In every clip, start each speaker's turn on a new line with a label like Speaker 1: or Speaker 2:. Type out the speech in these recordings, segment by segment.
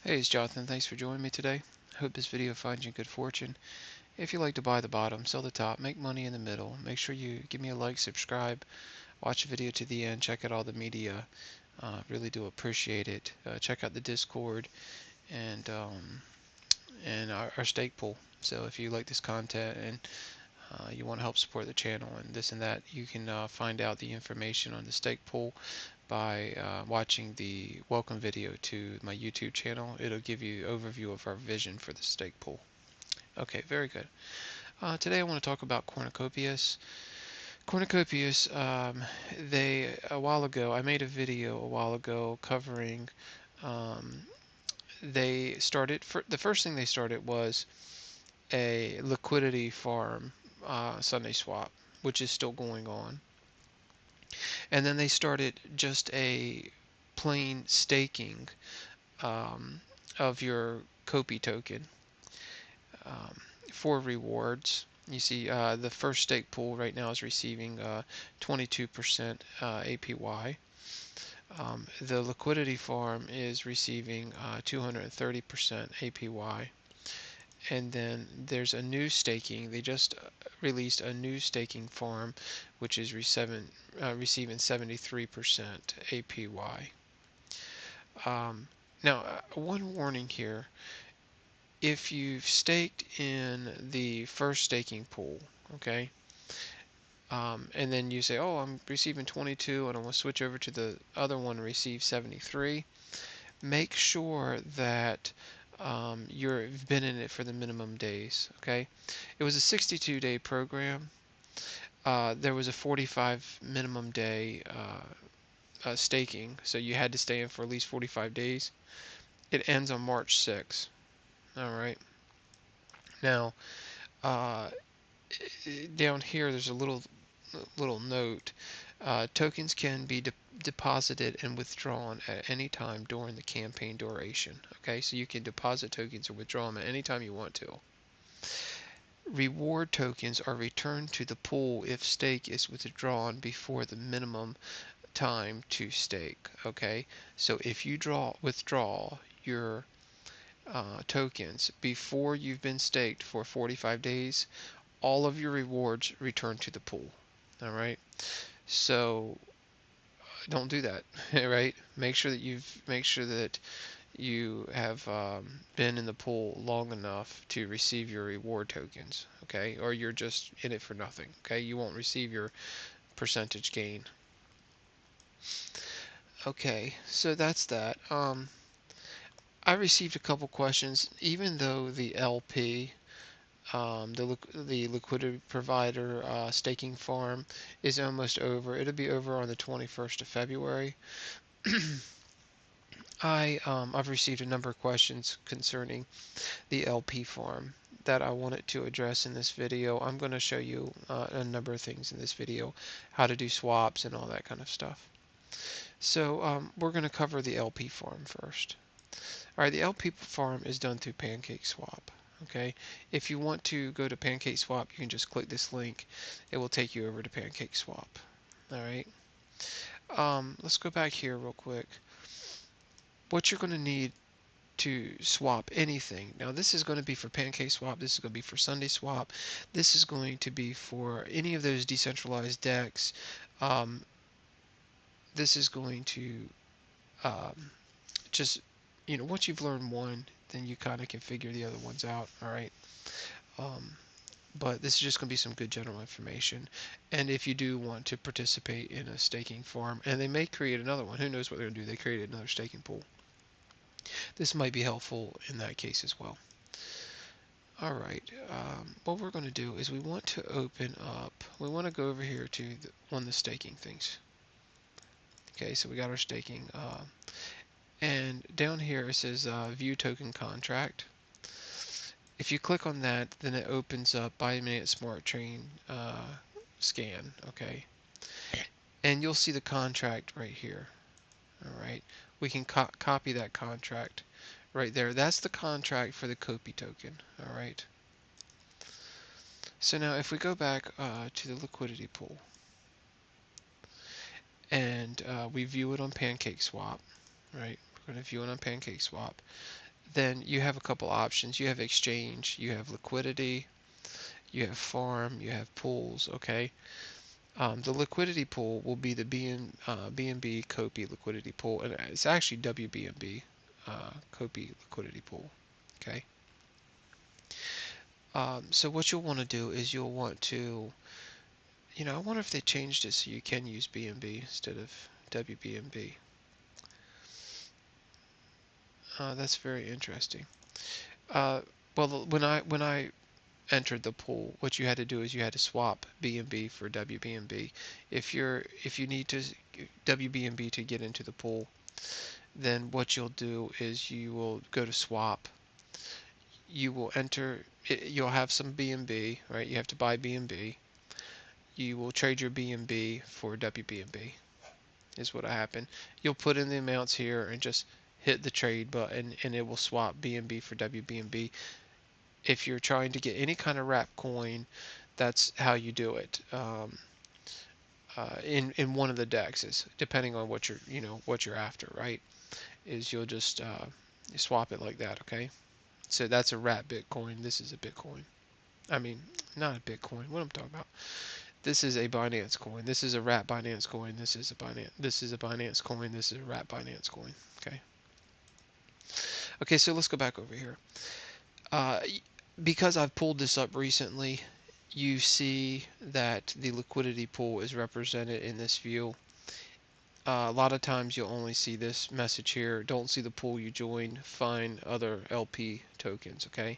Speaker 1: Hey, it's Jonathan. Thanks for joining me today. I hope this video finds you good fortune. If you like to buy the bottom, sell the top, make money in the middle, make sure you give me a like, subscribe, watch the video to the end, check out all the media. Really do appreciate it. Check out the Discord and our stake pool. So if you like this content and you want to help support the channel and this and that, you can find out the information on the stake pool by watching the welcome video to my YouTube channel. It'll give you an overview of our vision for the stake pool. Okay, very good. Today I want to talk about Cornucopias. Cornucopias, a while ago, I made a video a while ago covering, the first thing they started was a liquidity farm Sunday swap, which is still going on. And then they started just a plain staking of your COPI token for rewards. You see, the first stake pool right now is receiving 22% APY. The liquidity farm is receiving 230% APY. And then there's a new staking. They just released a new staking farm, which is receiving 73% APY. Now, one warning here. If you've staked in the first staking pool, okay, and then you say, oh, I'm receiving 22 and I want to switch over to the other one and receive 73, make sure that you've been in it for the minimum days, okay? It was a 62-day program. There was a 45 minimum day staking, so you had to stay in for at least 45 days. It ends on March 6th. All right. Now, down here, there's a little note. Tokens can be deposited and withdrawn at any time during the campaign duration. Okay, so you can deposit tokens or withdraw them at any time you want to. Reward tokens are returned to the pool if stake is withdrawn before the minimum time to stake. Okay, so if you withdraw your tokens before you've been staked for 45 days, all of your rewards return to the pool. All right, so don't do that. Right, make sure that you have been in the pool long enough to receive your reward tokens. Okay, or you're just in it for nothing. Okay, you won't receive your percentage gain. Okay, so that's that. I received a couple questions. Even though the LP, the liquidity provider staking farm is almost over, it'll be over on the 21st of February. I've received a number of questions concerning the LP farm that I wanted to address in this video. I'm going to show you a number of things in this video, how to do swaps and all that kind of stuff. So we're going to cover the LP farm first. Alright, the LP farm is done through PancakeSwap. Okay, if you want to go to PancakeSwap, you can just click this link. It will take you over to PancakeSwap. Alright, let's go back here real quick. What you're going to need to swap anything. Now this is going to be for PancakeSwap, this is going to be for SundaeSwap, this is going to be for any of those decentralized DEX. This is going to just, once you've learned one, then you kind of can figure the other ones out, alright? But this is just going to be some good general information. And if you do want to participate in a staking farm, and they may create another one, who knows what they're going to do, they created another staking pool. This might be helpful in that case as well. Alright, what we're going to do is we want to open up, we want to go over here to one of the staking things. Okay, so we got our staking, and down here it says view token contract. If you click on that, then it opens up by minute smart chain scan, okay? And you'll see the contract right here. Alright, we can copy that contract right there. That's the contract for the COPI token. Alright. So now if we go back to the liquidity pool and we view it on PancakeSwap, right? We're going to view it on PancakeSwap. then you have a couple options. You have exchange, you have liquidity, you have farm, you have pools. Okay, the liquidity pool will be the BNB COPI liquidity pool, and it's actually WBNB COPI liquidity pool. Okay, so what you'll want to do is you'll want to, I wonder if they changed it so you can use BNB instead of WBNB. That's very interesting. Well, when I entered the pool, what you had to do is you had to swap BNB for WBNB. If you need to WBNB to get into the pool, then what you'll do is you will go to swap. You will enter. You'll have some BNB, right? You have to buy BNB. You will trade your BNB for WBNB. Is what happened. You'll put in the amounts here and just hit the trade button, and it will swap BNB for WBNB. If you're trying to get any kind of wrap coin, that's how you do it. In one of the dexes, depending on what you're after, right? Is you'll just swap it like that, okay? So that's a wrap Bitcoin. This is a Bitcoin. I mean, not a Bitcoin. What I'm talking about? This is a Binance coin. This is a wrap Binance coin. This is a Binance. This is a Binance coin. This is a wrap Binance coin. Okay. Okay. So let's go back over here. Uh, because I've pulled this up recently, you see that the liquidity pool is represented in this view. A lot of times you'll only see this message here. Don't see the pool you joined. Find other LP tokens. Okay.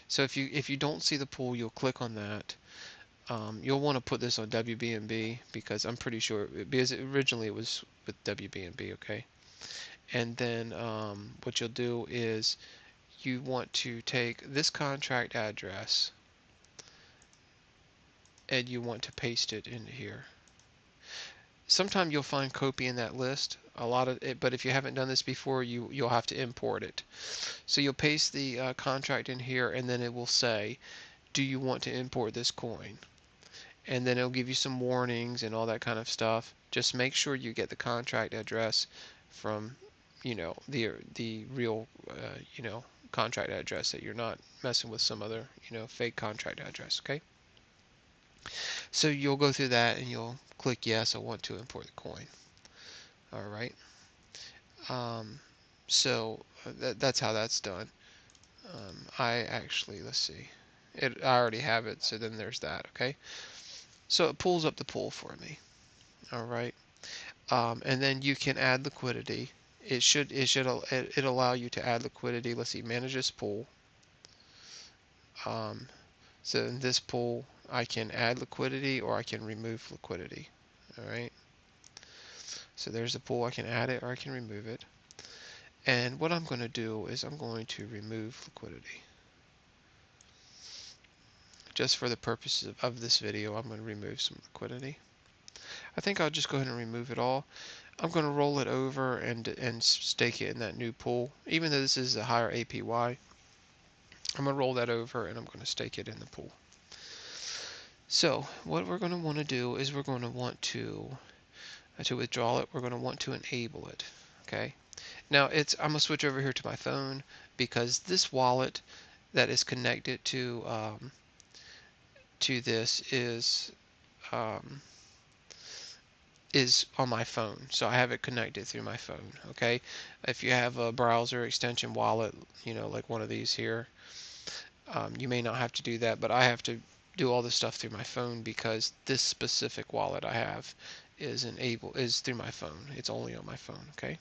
Speaker 1: So if you don't see the pool, you'll click on that. You'll want to put this on WBNB because I'm pretty sure because originally it was with WBNB. Okay. And then what you'll do is you want to take this contract address and you want to paste it into here. Sometimes you'll find COPI in that list, a lot of it, but if you haven't done this before, you'll have to import it. So you'll paste the contract in here, and then it will say, do you want to import this coin? And then it'll give you some warnings and all that kind of stuff. Just make sure you get the contract address from, the real, contract address, that you're not messing with some other, fake contract address. Okay. So you'll go through that and you'll click yes, I want to import the coin. All right. So that's how that's done. I actually, let's see. I already have it, so then there's that, okay? So it pulls up the pool for me. All right. And then you can add liquidity. It allow you to add liquidity. Let's see, manage this pool. So in this pool, I can add liquidity or I can remove liquidity. All right. So there's the pool. I can add it or I can remove it. And what I'm going to do is I'm going to remove liquidity. Just for the purposes of this video, I'm going to remove some liquidity. I think I'll just go ahead and remove it all. I'm going to roll it over and stake it in that new pool. Even though this is a higher APY, I'm going to roll that over and I'm going to stake it in the pool. So what we're going to want to do is we're going to want to withdraw it, we're going to want to enable it. Okay. Now I'm going to switch over here to my phone because this wallet that is connected to this is on my phone, so I have it connected through my phone. Okay, if you have a browser extension wallet, like one of these here, you may not have to do that, but I have to do all this stuff through my phone because this specific wallet I have is through my phone. It's only on my phone. Okay,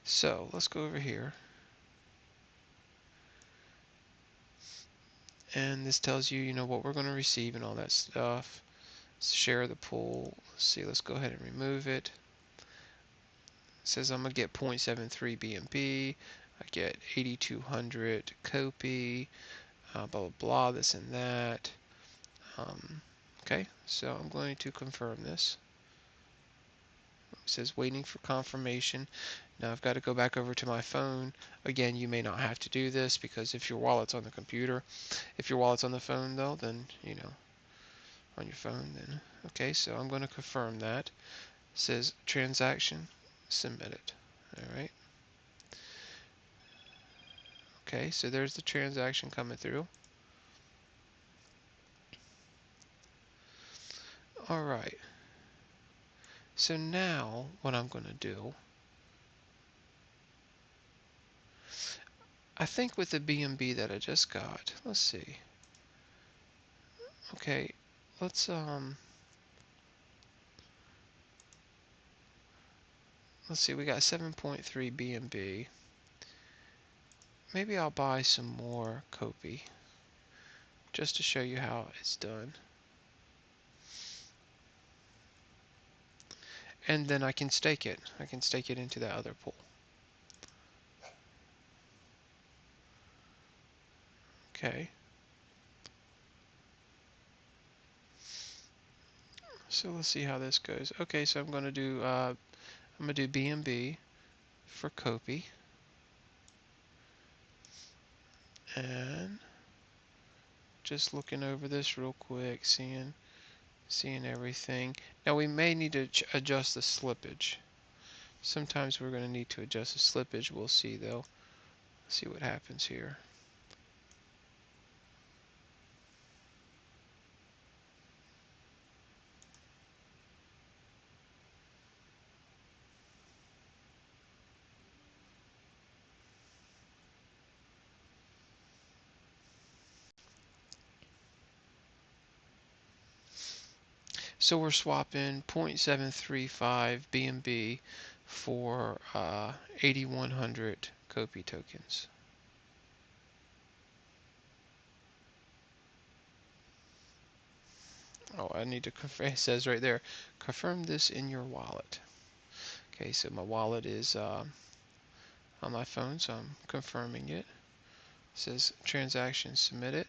Speaker 1: so let's go over here. And this tells you, what we're going to receive and all that stuff. Share the pool. Let's see, let's go ahead and remove it. It says I'm going to get 0.73 BNB. I get 8,200 COPI, blah, blah, blah, this and that. Okay, so I'm going to confirm this. It says waiting for confirmation. Now I've got to go back over to my phone. Again, you may not have to do this because if your wallet's on the computer, if your wallet's on the phone though, then, on your phone then. Okay, so I'm going to confirm that. It says transaction submitted. All right. Okay, so there's the transaction coming through. All right. So now what I'm going to do, I think with the BNB that I just got, let's see. Okay, let's see, we got 7.3 BNB. Maybe I'll buy some more COPI just to show you how it's done. And then I can stake it. I can stake it into that other pool. Okay. So let's see how this goes. Okay, so I'm gonna do BNB for COPI, and just looking over this real quick, seeing everything. Now we may need to adjust the slippage. Sometimes we're gonna need to adjust the slippage. We'll see though. See what happens here. So we're swapping 0.735 BNB for 8,100 COPI tokens. Oh, I need to confirm. It says right there, confirm this in your wallet. Okay, so my wallet is on my phone, so I'm confirming it. It says transaction submitted.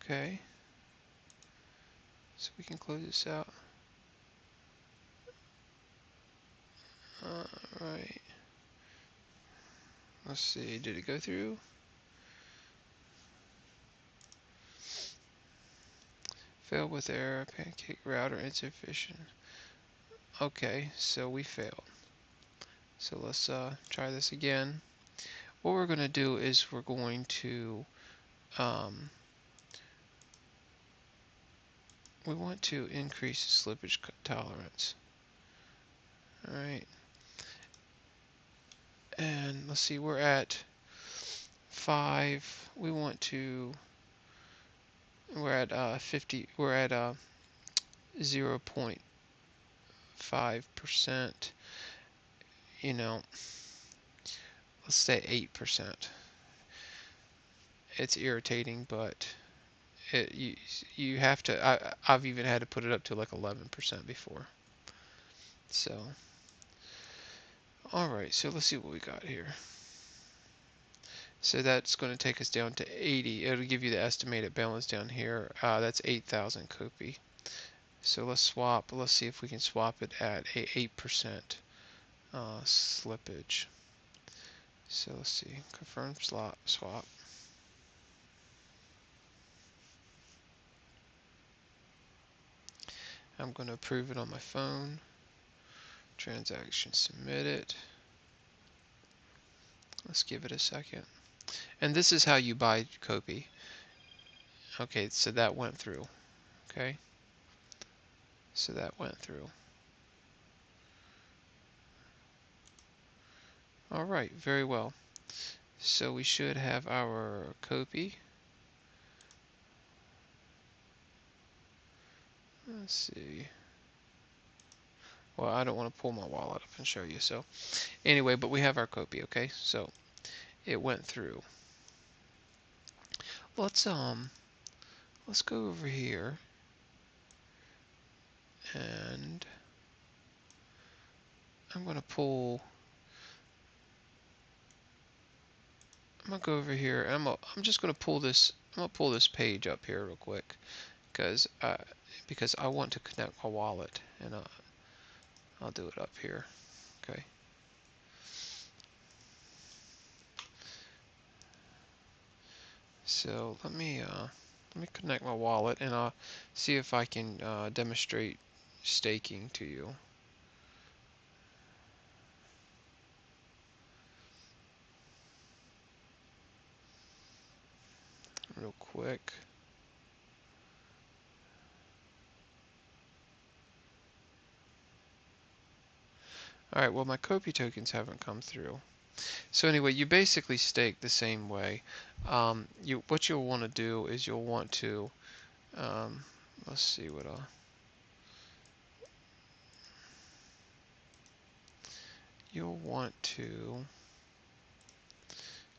Speaker 1: Okay, so we can close this out. Alright, let's see, did it go through? Failed with error, pancake router insufficient. Okay, so we failed. So let's try this again. What we're going to do is we're going to we want to increase the slippage tolerance. Alright, and let's see, we're at 5. We want to, we're at 50, we're at 0.5%, you know, let's say 8%. It's irritating, but you have to, I've even had to put it up to like 11% before. So alright, so let's see what we got here. So that's going to take us down to 80. It'll give you the estimated balance down here. That's 8,000 COPI. So let's swap. Let's see if we can swap it at a 8% slippage. So let's see. Confirm swap. I'm going to approve it on my phone. Transaction submitted. Let's give it a second. And this is how you buy COPI. Okay, so that went through. Okay. So that went through. Alright, very well. So we should have our COPI. Let's see. Well, I don't want to pull my wallet up and show you. So anyway, but we have our COPI, okay? So it went through. Let's go over here and I'm going to go over here and I'm just going to pull this. I'm going to pull this page up here real quick because I want to connect my wallet, and I'll do it up here. Okay. So let me Let me connect my wallet and I'll see if I can demonstrate staking to you real quick. Alright, well my COPI tokens haven't come through. So anyway, you basically stake the same way. What you'll want to do is you'll want to, let's see what you'll want to,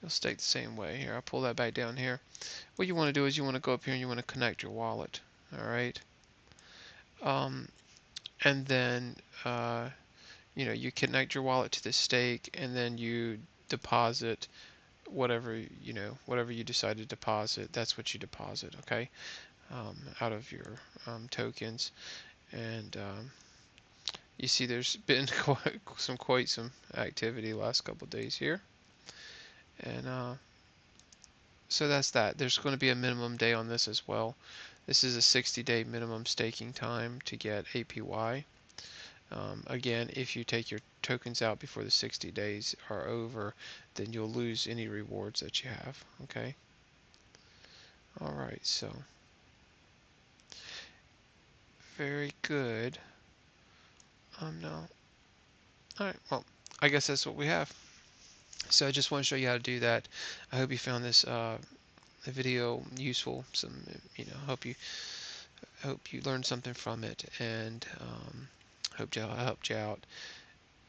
Speaker 1: you'll stake the same way. Here, I'll pull that back down here. What you want to do is you want to go up here and you want to connect your wallet. Alright. And then, you connect your wallet to the stake and then you deposit whatever you decide to deposit, that's what you deposit, okay? Out of your tokens. And you see there's been quite some activity last couple of days here. And so that's that. There's going to be a minimum day on this as well. This is a 60-day minimum staking time to get APY. Again, if you take your tokens out before the 60 days are over, then you'll lose any rewards that you have. Okay. All right. So very good. No. All right. Well, I guess that's what we have. So I just want to show you how to do that. I hope you found this video useful. Hope you learned something from it, and hope I helped you out.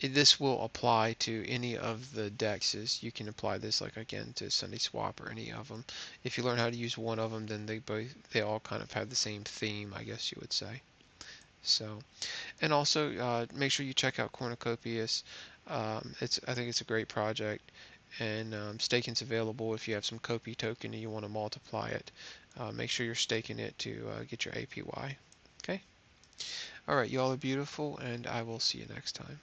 Speaker 1: This will apply to any of the dexes. You can apply this, like again, to Sunday Swap or any of them. If you learn how to use one of them, then they all kind of have the same theme, I guess you would say. So, and also make sure you check out Cornucopias. I think it's a great project, and staking's available if you have some COPI token and you want to multiply it. Make sure you're staking it to get your APY. Okay. All right, you all are beautiful, and I will see you next time.